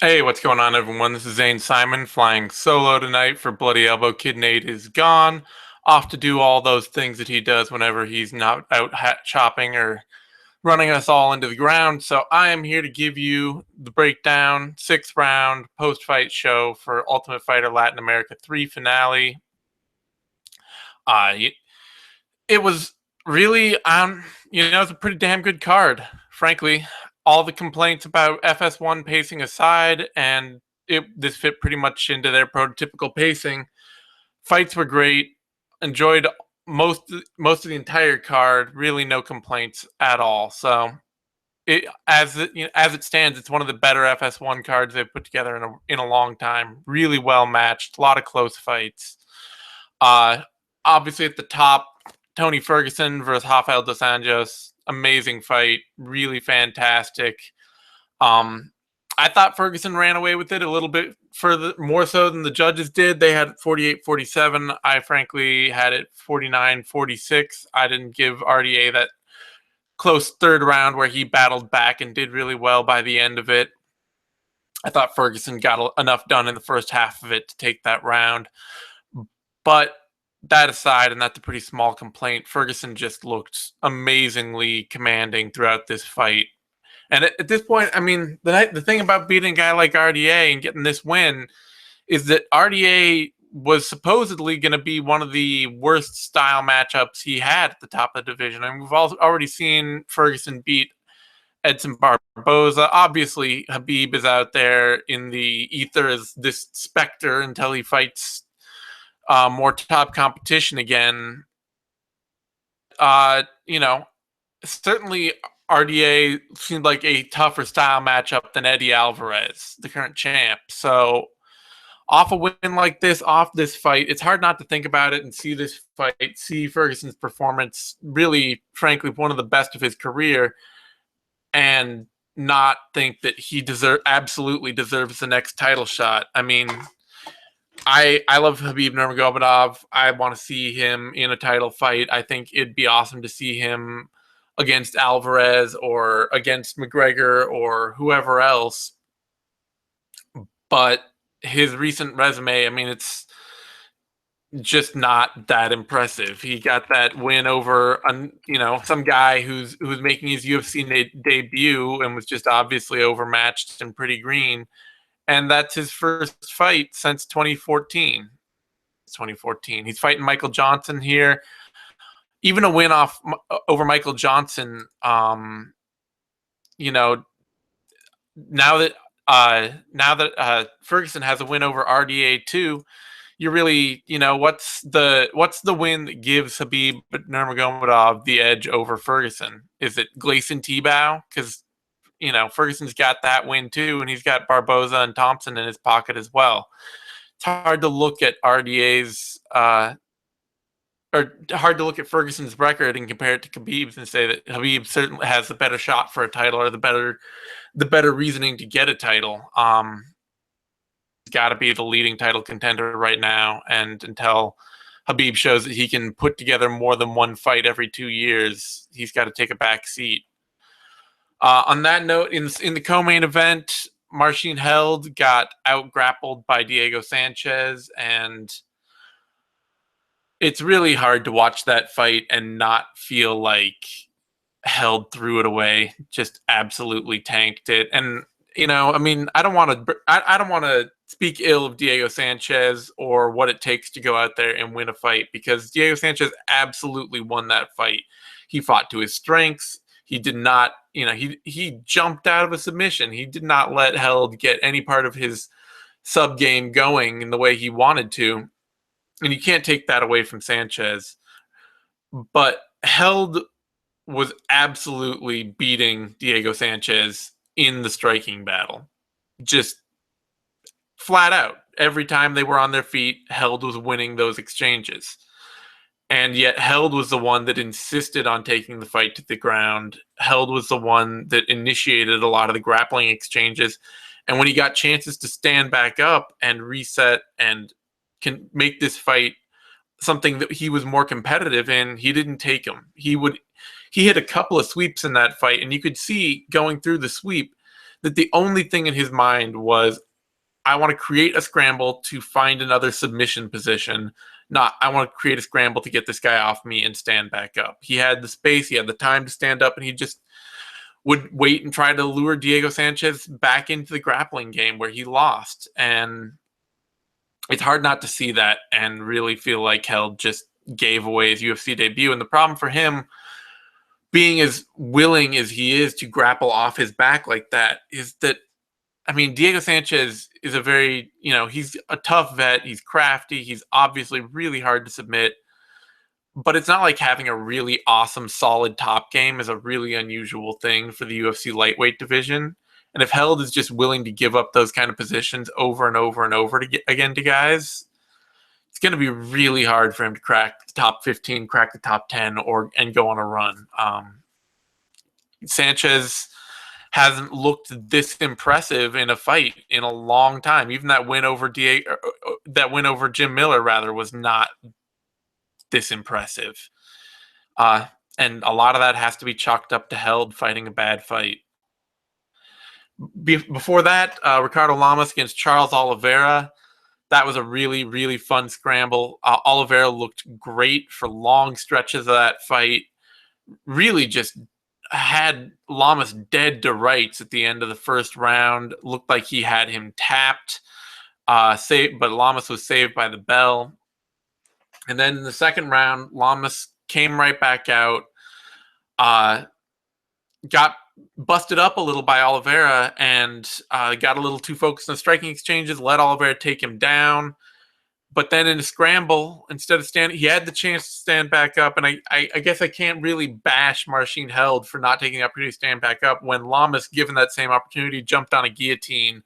Hey, what's going on, everyone? This is Zane Simon flying solo tonight for Bloody Elbow. Kid Nate is gone, off to do all those things that he does whenever he's not out hat chopping or running us all into the ground. So I am here to give you the breakdown, sixth round post-fight show for Ultimate Fighter Latin America 3 finale. Uh, it was really, it's a pretty damn good card, frankly. All the complaints about FS1 pacing aside, and this fit pretty much into their prototypical pacing. Fights were great. Enjoyed most of the entire card. Really, no complaints at all. So, as it stands, it's one of the better FS1 cards they've put together in a long time. Really well matched. A lot of close fights. Uh, Obviously at the top, Tony Ferguson versus Rafael dos Anjos. Amazing fight. Really fantastic. I thought Ferguson ran away with it a little bit further, more so than the judges did. They had 48-47. I frankly had it 49-46. I didn't give RDA that close third round where he battled back and did really well by the end of it. I thought Ferguson got enough done in the first half of it to take that round. But that aside, and that's a pretty small complaint, Ferguson just looked amazingly commanding throughout this fight. And at this point, I mean, the thing about beating a guy like RDA and getting this win is that RDA was supposedly going to be one of the worst style matchups he had at the top of the division. And we've already seen Ferguson beat Edson Barboza. Obviously, Khabib is out there in the ether as this specter until he fights more top competition again. Certainly RDA seemed like a tougher style matchup than Eddie Alvarez, the current champ. So off a win like this, off this fight, it's hard not to think about it and see this fight, see Ferguson's performance, really, frankly, one of the best of his career, and not think that he absolutely deserves the next title shot. I mean, I love Khabib Nurmagomedov. I want to see him in a title fight. I think it'd be awesome to see him against Alvarez or against McGregor or whoever else. But his recent resume, I mean, it's just not that impressive. He got that win over, some guy who's making his UFC debut and was just obviously overmatched and pretty green. And that's his first fight since 2014. It's 2014. He's fighting Michael Johnson here. Even a win over Michael Johnson, now that Ferguson has a win over RDA too, you're really, what's the win that gives Khabib Nurmagomedov the edge over Ferguson? Is it Gleison Tebow? Because Ferguson's got that win too, and he's got Barboza and Thompson in his pocket as well. It's hard to look at RDA's or hard to look at Ferguson's record and compare it to Khabib's and say that Khabib certainly has the better shot for a title or the better reasoning to get a title. He's got to be the leading title contender right now, and until Khabib shows that he can put together more than one fight every 2 years, he's got to take a back seat. On that note, in the co-main event, Martine Held got out-grappled by Diego Sanchez, and it's really hard to watch that fight and not feel like Held threw it away, just absolutely tanked it. And I mean, I don't want to speak ill of Diego Sanchez or what it takes to go out there and win a fight, because Diego Sanchez absolutely won that fight. He fought to his strengths. He did not, he jumped out of a submission. He did not let Held get any part of his sub game going in the way he wanted to. And you can't take that away from Sanchez. But Held was absolutely beating Diego Sanchez in the striking battle. Just flat out. Every time they were on their feet, Held was winning those exchanges. And yet Held was the one that insisted on taking the fight to the ground. Held was the one that initiated a lot of the grappling exchanges. And when he got chances to stand back up and reset and can make this fight something that he was more competitive in, he didn't take them. He hit a couple of sweeps in that fight, and you could see going through the sweep that the only thing in his mind was, I want to create a scramble to find another submission position, not I want to create a scramble to get this guy off me and stand back up. He had the space, he had the time to stand up, and he just would wait and try to lure Diego Sanchez back into the grappling game where he lost. And it's hard not to see that and really feel like Held just gave away his UFC debut. And the problem for him, being as willing as he is to grapple off his back like that, is that, I mean, Diego Sanchez is a very, he's a tough vet. He's crafty. He's obviously really hard to submit. But it's not like having a really awesome, solid top game is a really unusual thing for the UFC lightweight division. And if Held is just willing to give up those kind of positions over and over and over again to guys, it's going to be really hard for him to crack the top 15, crack the top 10, and go on a run. Sanchez hasn't looked this impressive in a fight in a long time. Even that win over Jim Miller, was not this impressive. And a lot of that has to be chalked up to Held fighting a bad fight. Before that, Ricardo Lamas against Charles Oliveira. That was a really, really fun scramble. Oliveira looked great for long stretches of that fight. Really just had Lamas dead to rights at the end of the first round. Looked like he had him tapped. But Lamas was saved by the bell. And then in the second round, Lamas came right back out, got busted up a little by Oliveira, and got a little too focused on striking exchanges, let Oliveira take him down. But then in a scramble, instead of standing, he had the chance to stand back up. And I guess I can't really bash Martine Held for not taking the opportunity to stand back up when Lamas, given that same opportunity, jumped on a guillotine.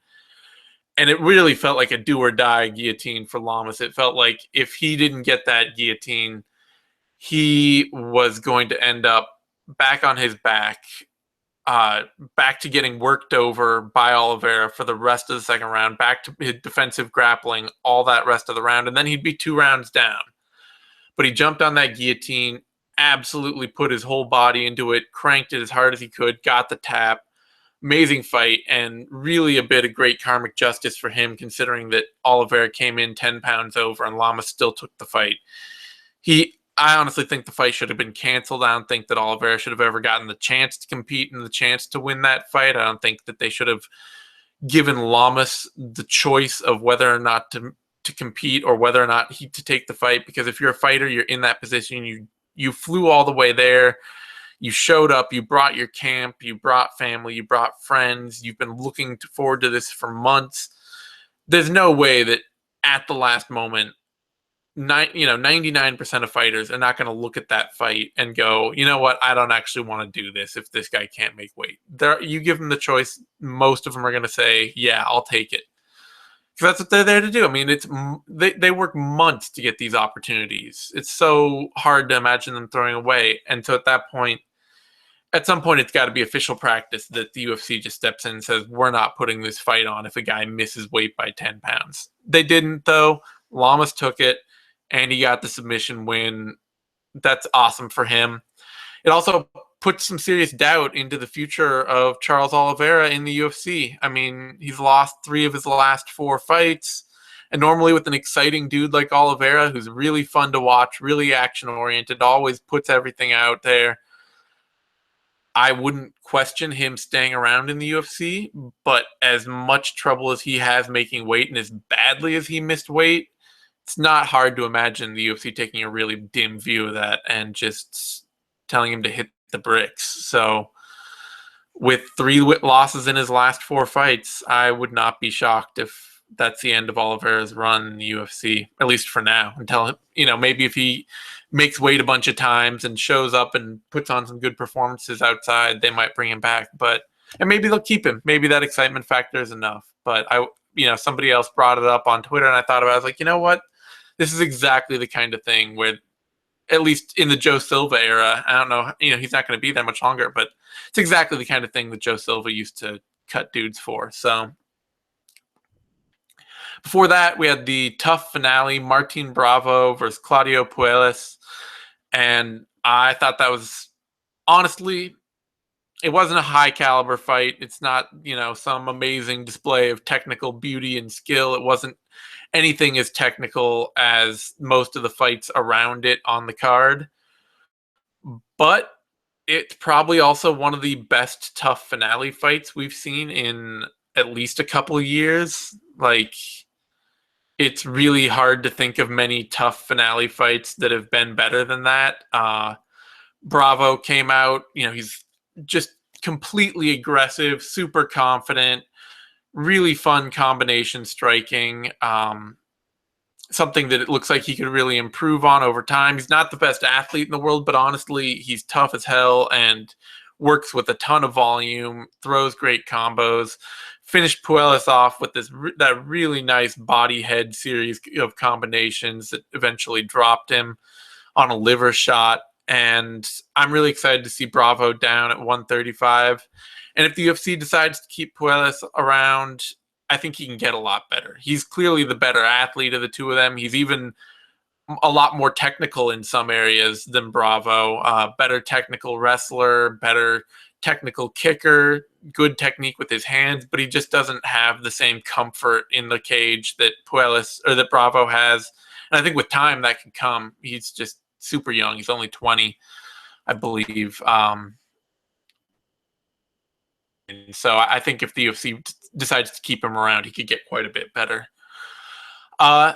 And it really felt like a do-or-die guillotine for Lamas. It felt like if he didn't get that guillotine, he was going to end up back on his back, back to getting worked over by Oliveira for the rest of the second round, back to his defensive grappling all that rest of the round, and then he'd be 2 rounds down. But he jumped on that guillotine, absolutely put his whole body into it, cranked it as hard as he could, got the tap. Amazing fight, and really a bit of great karmic justice for him, considering that Oliveira came in 10 pounds over and Lamas still took the fight. I honestly think the fight should have been canceled. I don't think that Oliveira should have ever gotten the chance to compete and the chance to win that fight. I don't think that they should have given Lamas the choice of whether or not to compete or whether or not to take the fight, because if you're a fighter, you're in that position. You flew all the way there. You showed up, you brought your camp, you brought family, you brought friends. You've been looking forward to this for months. There's no way that at the last moment, 99% of fighters are not going to look at that fight and go, you know what, I don't actually want to do this if this guy can't make weight. You give them the choice, most of them are going to say, yeah, I'll take it. Because that's what they're there to do. I mean, they work months to get these opportunities. It's so hard to imagine them throwing away. And so at some point, it's got to be official practice that the UFC just steps in and says, we're not putting this fight on if a guy misses weight by 10 pounds. They didn't, though. Lamas took it, and he got the submission win. That's awesome for him. It also puts some serious doubt into the future of Charles Oliveira in the UFC. I mean, he's lost 3 of his last 4 fights. And normally with an exciting dude like Oliveira, who's really fun to watch, really action-oriented, always puts everything out there, I wouldn't question him staying around in the UFC, but as much trouble as he has making weight and as badly as he missed weight, it's not hard to imagine the UFC taking a really dim view of that and just telling him to hit the bricks. So with 3 losses in his last 4 fights, I would not be shocked if that's the end of Oliveira's run in the UFC, at least for now, until, maybe if he makes weight a bunch of times and shows up and puts on some good performances outside, they might bring him back. And maybe they'll keep him. Maybe that excitement factor is enough. But somebody else brought it up on Twitter, and I thought about it. I was like, you know what? This is exactly the kind of thing where, at least in the Joe Silva era, I don't know, he's not going to be there much longer, but it's exactly the kind of thing that Joe Silva used to cut dudes for. So before that, we had the tough finale, Martin Bravo versus Claudio Puelles. And I thought that was, honestly, it wasn't a high caliber fight. It's not, some amazing display of technical beauty and skill. It wasn't anything as technical as most of the fights around it on the card. But it's probably also one of the best tough finale fights we've seen in at least a couple of years. Like, it's really hard to think of many tough finale fights that have been better than that. Bravo came out, he's just completely aggressive, super confident, really fun combination striking. Something that it looks like he could really improve on over time. He's not the best athlete in the world, but honestly, he's tough as hell and works with a ton of volume, throws great combos. Finished Puelles off with that really nice body head series of combinations that eventually dropped him on a liver shot. And I'm really excited to see Bravo down at 135. And if the UFC decides to keep Puelles around, I think he can get a lot better. He's clearly the better athlete of the two of them. He's even a lot more technical in some areas than Bravo. Better technical wrestler, better technical kicker, good technique with his hands, but he just doesn't have the same comfort in the cage that that Bravo has. And I think with time that can come. He's just super young. He's only 20, I believe. And so I think if the UFC decides to keep him around, he could get quite a bit better.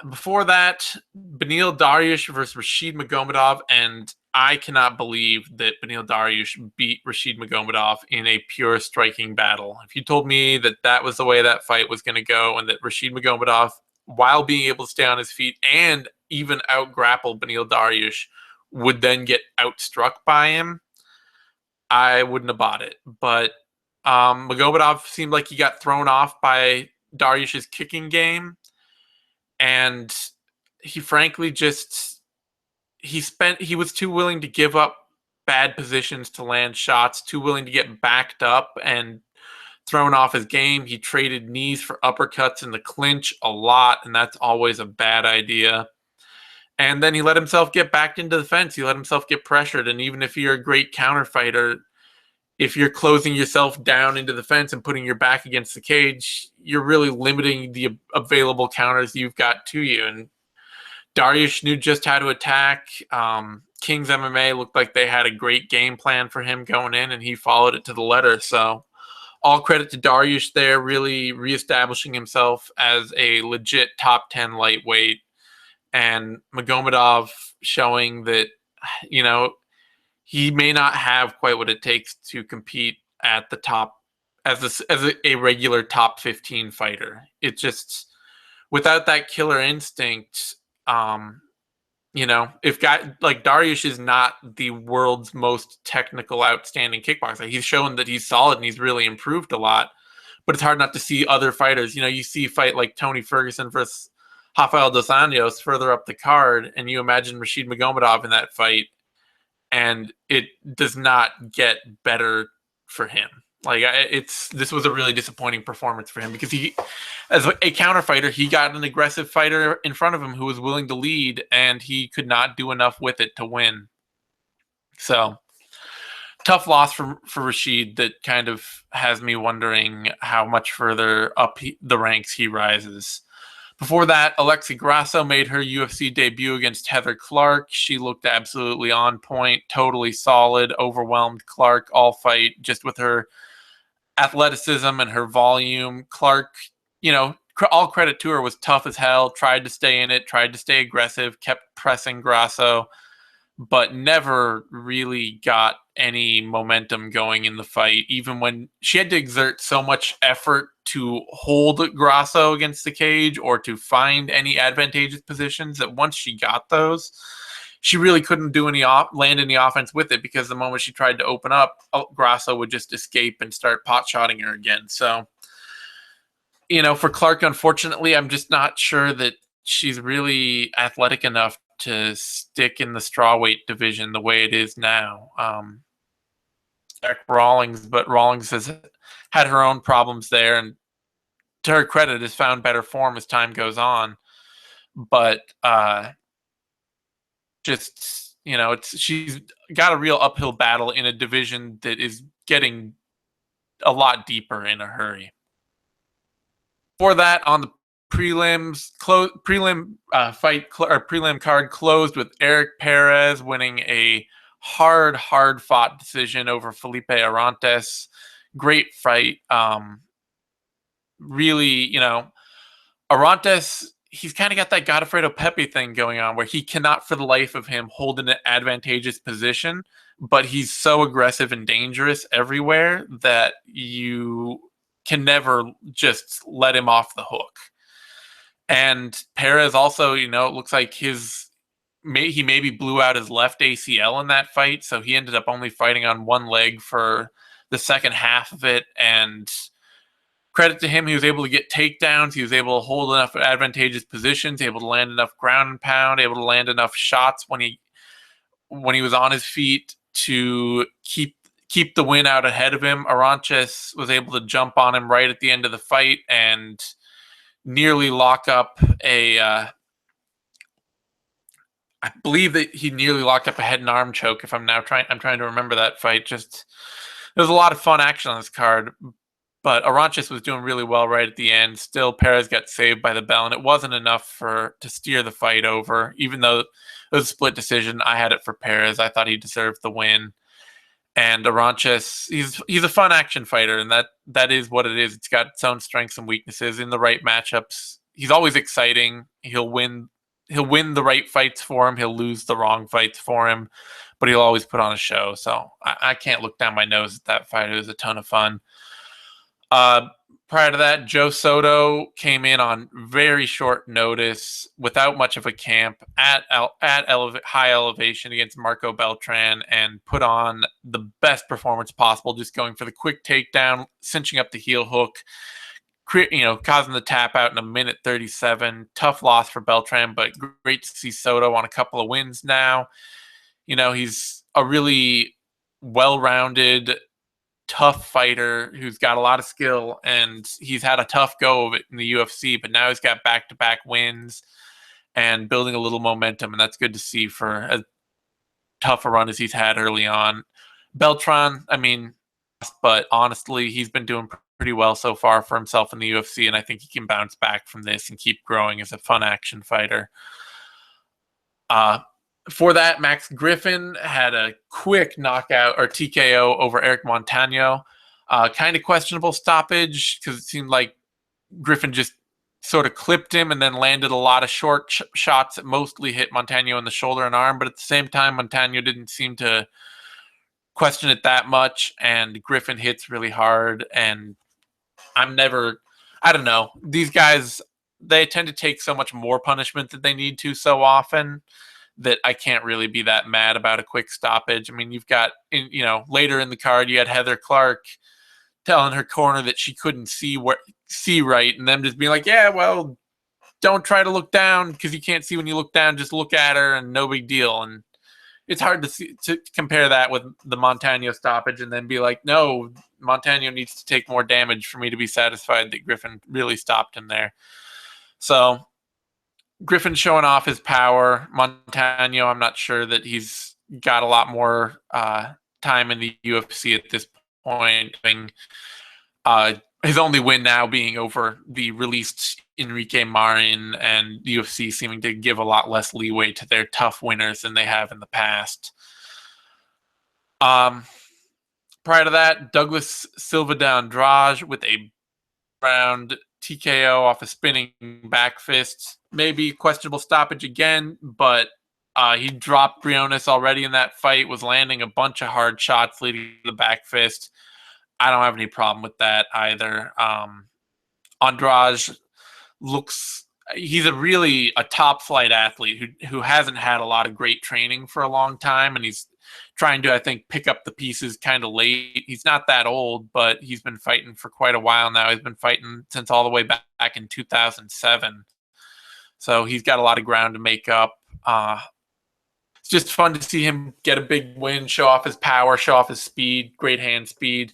Before that, Beneil Dariush versus Rashid Magomedov, and I cannot believe that Beneil Dariush beat Rashid Magomedov in a pure striking battle. If you told me that that was the way that fight was going to go, and that Rashid Magomedov, while being able to stay on his feet and even out-grapple Beneil Dariush, would then get outstruck by him, I wouldn't have bought it. But Magomedov seemed like he got thrown off by Dariush's kicking game, and he frankly just he was too willing to give up bad positions to land shots, too willing to get backed up and thrown off his game. He traded knees for uppercuts in the clinch a lot, and that's always a bad idea. And then he let himself get backed into the fence. He let himself get pressured. And even if you're a great counter fighter, if you're closing yourself down into the fence and putting your back against the cage, you're really limiting the available counters you've got to you. And Dariush knew just how to attack. King's MMA looked like they had a great game plan for him going in, and he followed it to the letter. So all credit to Dariush there, really reestablishing himself as a legit top 10 lightweight. And Magomedov showing that, he may not have quite what it takes to compete at the top as a regular top 15 fighter. It just, without that killer instinct, if guy like Dariush is not the world's most technical, outstanding kickboxer, he's shown that he's solid and he's really improved a lot. But it's hard not to see other fighters. You see a fight like Tony Ferguson versus Rafael dos Anjos further up the card, and you imagine Rashid Magomedov in that fight, and it does not get better for him. Like, this was a really disappointing performance for him, because he, as a counter fighter, he got an aggressive fighter in front of him who was willing to lead, and he could not do enough with it to win. So tough loss for Rashid that kind of has me wondering how much further up the ranks he rises. Before that, Alexi Grasso made her UFC debut against Heather Clark. She looked absolutely on point, totally solid, overwhelmed Clark all fight, just with her athleticism and her volume. Clark, all credit to her, was tough as hell, tried to stay in it, tried to stay aggressive, kept pressing Grasso, but never really got any momentum going in the fight, even when she had to exert so much effort to hold Grasso against the cage or to find any advantageous positions, that once she got those, she really couldn't do land any offense with it, because the moment she tried to open up, Grasso would just escape and start pot-shotting her again. So, for Clark, unfortunately, I'm just not sure that she's really athletic enough to stick in the strawweight division the way it is now. Rawlings, but Rawlings has had her own problems there, and to her credit, has found better form as time goes on. But she's got a real uphill battle in a division that is getting a lot deeper in a hurry. For that, on the prelims, prelim prelim card closed with Erik Perez winning a hard fought decision over Phillipe Arantes. Great fight. Really, Arantes, he's kind of got that Godofredo Pepe thing going on where he cannot for the life of him hold an advantageous position, but he's so aggressive and dangerous everywhere that you can never just let him off the hook. And Perez also, it looks like he maybe blew out his left ACL in that fight, so he ended up only fighting on one leg for the second half of it. And credit to him, he was able to get takedowns, he was able to hold enough advantageous positions, able to land enough ground and pound, able to land enough shots when he was on his feet to keep the win out ahead of him. Arantes was able to jump on him right at the end of the fight and nearly lock up I believe that he nearly locked up a head and arm choke. I'm trying to remember that fight. Just, there was a lot of fun action on this card, but Arantes was doing really well right at the end. Still, Perez got saved by the bell, and it wasn't enough to steer the fight over. Even though it was a split decision, I had it for Perez. I thought he deserved the win. And Arantes, he's a fun action fighter, and that is what it is. It's got its own strengths and weaknesses. In the right matchups, he's always exciting. He'll win the right fights for him. He'll lose the wrong fights for him, but he'll always put on a show. So I can't look down my nose at that fight. It was a ton of fun. Prior to that, Joe Soto came in on very short notice, without much of a camp, at high elevation against Marco Beltran, and put on the best performance possible, just going for the quick takedown, cinching up the heel hook, causing the tap out in a minute 37. Tough loss for Beltran, but great to see Soto on a couple of wins now. He's a really well-rounded, tough fighter who's got a lot of skill, and he's had a tough go of it in the UFC, but now he's got back-to-back wins and building a little momentum, and that's good to see for as tough a run as he's had early on. Beltran, but honestly, he's been doing pretty well so far for himself in the UFC, and I think he can bounce back from this and keep growing as a fun action fighter. For that, Max Griffin had a quick knockout or TKO over Erik Montaigne. Kind of questionable stoppage because it seemed like Griffin just sort of clipped him and then landed a lot of short shots that mostly hit Montaigne in the shoulder and arm. But at the same time, Montaigne didn't seem to question it that much, and Griffin hits really hard. And I don't know. These guys, they tend to take so much more punishment than they need to so often that I can't really be that mad about a quick stoppage. You've got, later in the card, you had Heather Clark telling her corner that she couldn't see right, and them just being like, yeah, well, don't try to look down because you can't see when you look down. Just look at her, and no big deal. And it's hard to compare that with the Montaigne stoppage and then be like, no, Montaigne needs to take more damage for me to be satisfied that Griffin really stopped him there. So Griffin showing off his power. Montaigne, I'm not sure that he's got a lot more time in the UFC at this point. His only win now being over the released Enrique Marin, and the UFC seeming to give a lot less leeway to their tough winners than they have in the past. Prior to that, Douglas Silva de Andrade with a round TKO off a spinning back fist. Maybe questionable stoppage again, but he dropped Briones already in that fight, was landing a bunch of hard shots leading to the back fist. I don't have any problem with that either. Andrade he's a top flight athlete who hasn't had a lot of great training for a long time, and he's trying to, I think, pick up the pieces kind of late. He's not that old, but he's been fighting for quite a while now. He's been fighting since all the way back in 2007. So he's got a lot of ground to make up. It's just fun to see him get a big win, show off his power, show off his speed, great hand speed.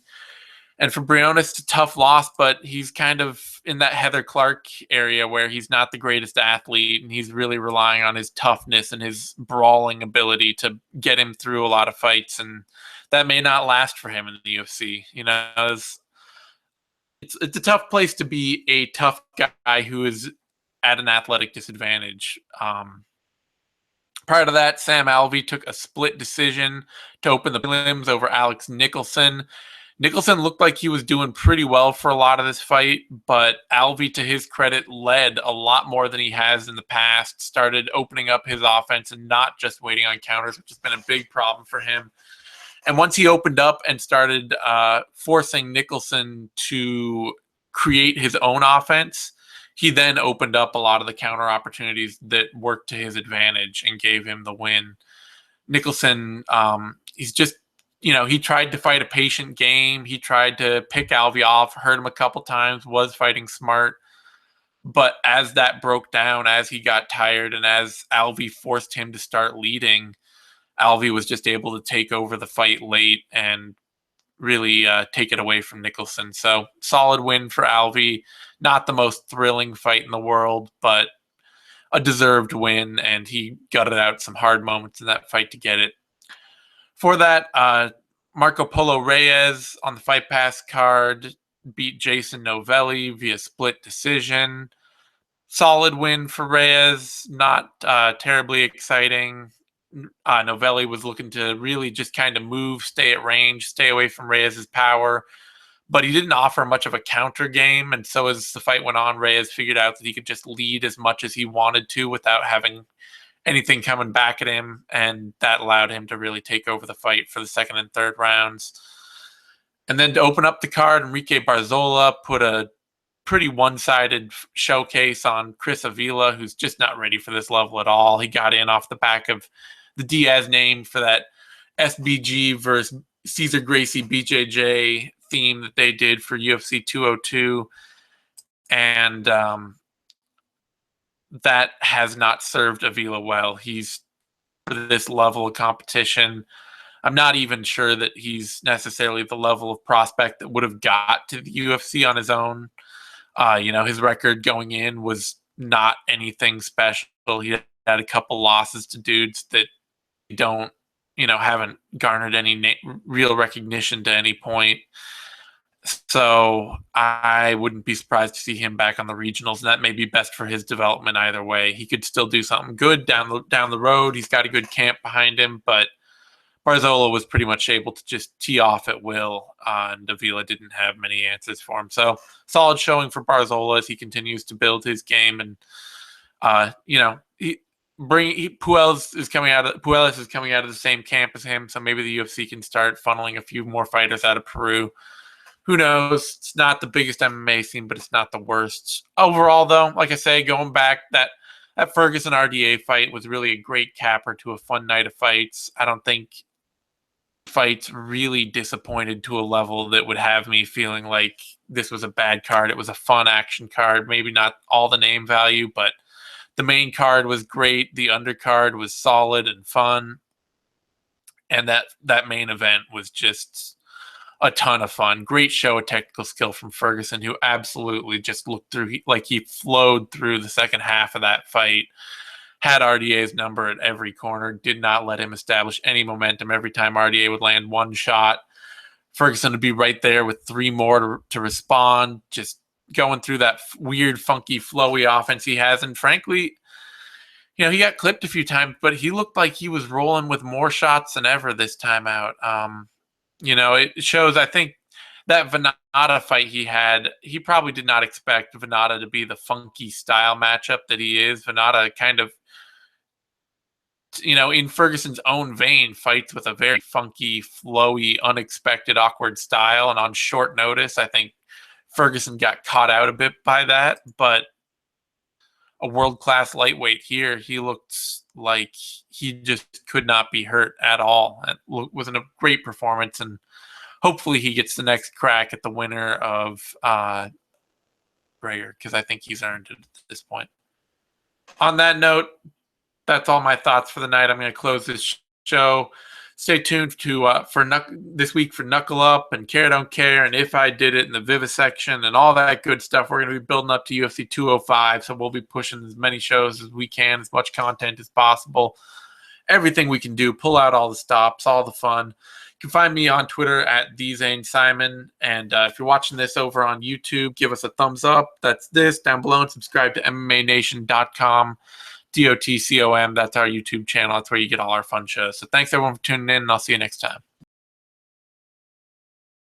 And for Briones, it's a tough loss, but he's kind of in that Heather Clark area where he's not the greatest athlete, and he's really relying on his toughness and his brawling ability to get him through a lot of fights. And that may not last for him in the UFC. It's a tough place to be a tough guy who is at an athletic disadvantage. Prior to that, Sam Alvey took a split decision to open the prelims over Alex Nicholson. Nicholson looked like he was doing pretty well for a lot of this fight, but Alvey, to his credit, led a lot more than he has in the past, started opening up his offense and not just waiting on counters, which has been a big problem for him. And once he opened up and started forcing Nicholson to create his own offense, he then opened up a lot of the counter opportunities that worked to his advantage and gave him the win. Nicholson, he's just, he tried to fight a patient game. He tried to pick Alvey off, hurt him a couple times, was fighting smart. But as that broke down, as he got tired, and as Alvey forced him to start leading, Alvey was just able to take over the fight late and really take it away from Nicholson. So solid win for Alvey. Not the most thrilling fight in the world, but a deserved win, and he gutted out some hard moments in that fight to get it. For that, Marco Polo Reyes on the Fight Pass card beat Jason Novelli via split decision. Solid win for Reyes, not terribly exciting. Novelli was looking to really just kind of move, stay at range, stay away from Reyes' power, but he didn't offer much of a counter game. And so as the fight went on, Reyes figured out that he could just lead as much as he wanted to without having anything coming back at him. And that allowed him to really take over the fight for the second and third rounds. And then to open up the card, Enrique Barzola put a pretty one-sided showcase on Chris Avila, who's just not ready for this level at all. He got in off the back of the Diaz name for that SBG versus Cesar Gracie BJJ theme that they did for UFC 202. And that has not served Avila well. He's for this level of competition. I'm not even sure that he's necessarily the level of prospect that would have got to the UFC on his own. His record going in was not anything special. He had a couple losses to dudes that haven't garnered any real recognition to any point. So I wouldn't be surprised to see him back on the regionals, and that may be best for his development either way. He could still do something good down the road. He's got a good camp behind him, but Barzola was pretty much able to just tee off at will, and Avila didn't have many answers for him. So solid showing for Barzola as he continues to build his game, and Puelles is coming out of the same camp as him, so maybe the UFC can start funneling a few more fighters out of Peru. Who knows? It's not the biggest MMA scene, but it's not the worst. Overall, though, like I say, going back, that Ferguson RDA fight was really a great capper to a fun night of fights. I don't think fights really disappointed to a level that would have me feeling like this was a bad card. It was a fun action card. Maybe not all the name value, but the main card was great. The undercard was solid and fun. And that main event was just a ton of fun. Great show of technical skill from Ferguson, who absolutely just looked through, like he flowed through the second half of that fight, had RDA's number at every corner, did not let him establish any momentum. Every time RDA would land one shot, Ferguson would be right there with three more to respond, just going through that weird, funky, flowy offense he has. And frankly, he got clipped a few times, but he looked like he was rolling with more shots than ever this time out. It shows, I think, that Venata fight he had, he probably did not expect Venata to be the funky style matchup that he is. Venata kind of, in Ferguson's own vein, fights with a very funky, flowy, unexpected, awkward style. And on short notice, I think Ferguson got caught out a bit by that. But a world-class lightweight here, he looked like he just could not be hurt at all. It was a great performance, and hopefully he gets the next crack at the winner of Breyer, because I think he's earned it at this point. On that note, that's all my thoughts for the night. I'm going to close this show. Stay tuned for this week for Knuckle Up and Care Don't Care and If I Did It and the Vivisection and all that good stuff. We're going to be building up to UFC 205, so we'll be pushing as many shows as we can, as much content as possible. Everything we can do, pull out all the stops, all the fun. You can find me on Twitter at TheZaneSimon. And if you're watching this over on YouTube, give us a thumbs up. That's this down below, and subscribe to MMANation.com. DOTCOM. That's our YouTube channel. That's where you get all our fun shows. So thanks everyone for tuning in, and I'll see you next time.